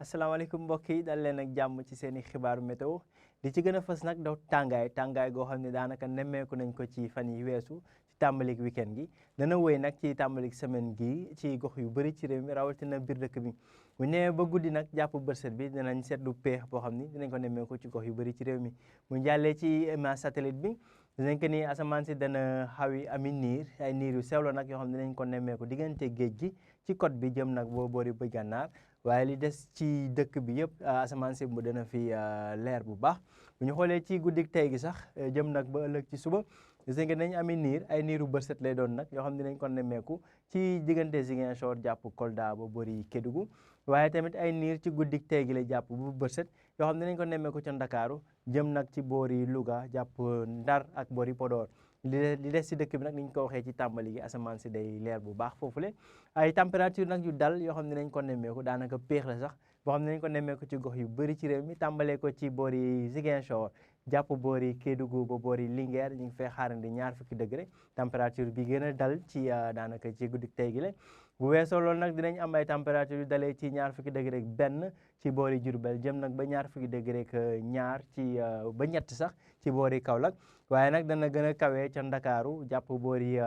asalaamaaleykum mbokk yi dal leen ak jàmm ci seen i xibaaru météo di ci gën a fës nag daw tàngaay goo xam ne daanaka nemmeeku nañ ko ci fan yi weesu ci tàmbalik weekend gi dana wéy nag ci tàmbalik semaine gi ci gox yu bëri ci réew mi rawatina biir dëkk bi bu ñëwee ba guddi nag jàpp bërset bi dinañ seetlu péex boo xam ni dinañ ko nemmeeku ci gox yu bëri ci réew mi mu jàllee ci image satellite bi dinañ ko ni asamaan si dana xawi ami niir ay niir yu sewlo nag yoo xam ne dinañ ko nemmeeku diggante géej gi ci côte bi jëm nag boo boori bëj gànnaar waaye li des ci dëkk bi yëpp asamaan si mu dana fi leer bu baax bu ñu xoolee ci guddik tey gi sax jëm nag ba ëllëg ci suba gis nga nañ ami niir ay niiru bërset lay doon nag yoo xam ne dinañ ko nemmeeku ci diggante Ziguinchor jàpp Kolda ba boori Kédougou waaye tamit ay niir ci guddik tey gi lay jàpp bu bërset yoo xam ne dinañ ko nemmeeku ca Ndakaaru jëm nag ci boori Louga jàpp Ndar ak boori Podor li des ci dëkk bi nag ni ñu ko waxee ci tàmbali gi asamaan si day leer bu baax foofule ay température nag yu dal yoo xam ne nañ ko nemmeeku daanaka péex la sax boo xam ne nañ ko nemmeeku ci gox yu bëri ci réew mi tàmbalee ko ci boori Ziguinchor jàpp boori Kédougou ba boori Linguère ñu ngi fay xaarandi 20 degré température bi gën a dal ci daanaka ci guddik tey gi la bu weesoo loolu nag dinañ am ay température yu dalee ci 20 degré ak benn ci boori Diourbel jëm nag ba 20 degré ak ñaar ci ba ñett sax ci boori Kaolack waaye nag dana gën a kawee ca Ndakaaru jàpp boori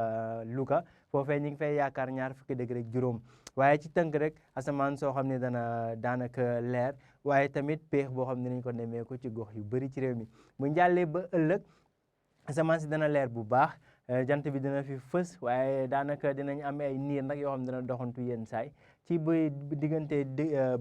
Louga foofee ñu ngi fay yaakaar 20 degré ak juróom waaye ci tënk rek asamaan soo xam ne dana daanaka leer waaye tamit péex boo xam ne nañ ko nemmeeku ci gox yu bëri ci réew mi bu njàllee ba ëllëg asamaan si dana leer bu baax jant bi dina fi fës waaye daanaka dinañ am ay niir nag yoo xam ne dana doxantu yenn saay ci diggante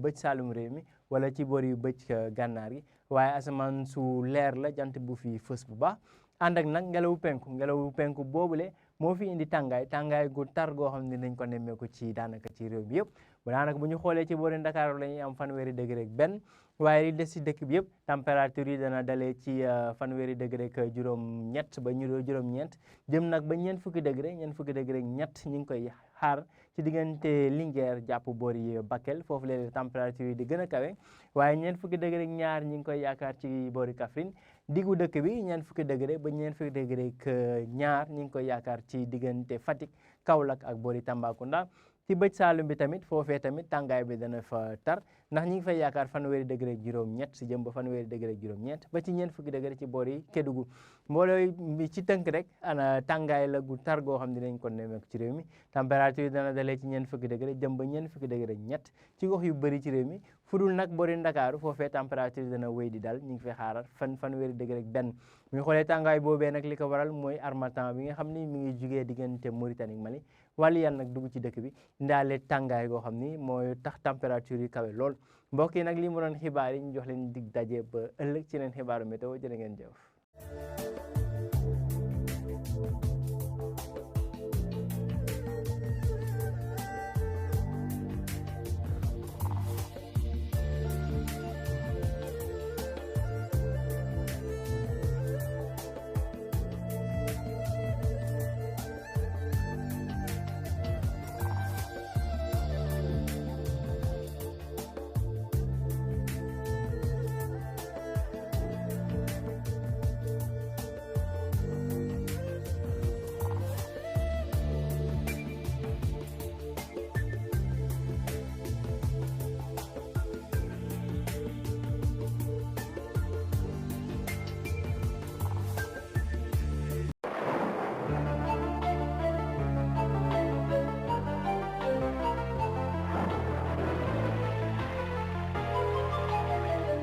bëj saalum réew mi wala ci boori bëj gànnaar gi waaye asamaan su leer la jant bu fi fës bu baax ànd ak nag ngelawu penku boobule moo fi indi tàngaay gu tar goo xam ne nañ ko nemmeeku ci daanaka ci réew mi yëpp daanaka bu ñu xoolee ci boori Ndakaaru la ñuy am 20 degré ak benn waaye li des ci dëkk bi yëpp température yi dana dalee ci 20 degré ak juróom-ñett ba juróom-ñeent jëm nag ba 40 degré ak ñett ñu ngi koy xaar ci diggante Linguère jàpp boori Bakel foofu la température yi di gën a kawe waaye 40 degré ak ñaar ñu ngi koy yaakaar ci boori Kaffrine diggu dëkk bi 40 degré ba 40 degré ak ñaar ñu ngi koy yaakaar ci diggante Fatick Kaolack ak boori Tambacounda ci bëj Saalum bi tamit foofee tamit tàngaay bi dana fa tar ndax ñi ngi fay yaakaar 20 degré ak juróom-ñett si jëm ba 20 degré ak juróom-ñeent ba ci 40 degré ci boori Kédougou mbooloo mi ci tënk rek ana tàngaay la gu tar goo xam ne dinañ ko nemmeeku ci réew mi température yi dana dalee ci 40 degré jëm ba 40 degré ak ñett ci gox yu bëri ci réew mi fudul nag boori Ndakaaru foofee température yi dana wéy di dal ñu ngi fay xaaral 20 degré ak benn bu ñu xoolee tàngaay boobee nag li ko waral mooy harmattan bi nga xam ni mi ngi jugee diggante Mauritanie ak Mali wàllu yàlla nag dugg ci dëkk bi indaale tàngaay goo xam ni mooy tax température yi kawe lool mbokk yi nag li mu doon xibaar yi ñu jox leen dig daje ba ëllëg ci leen xibaaru météo jërë ngeen jëf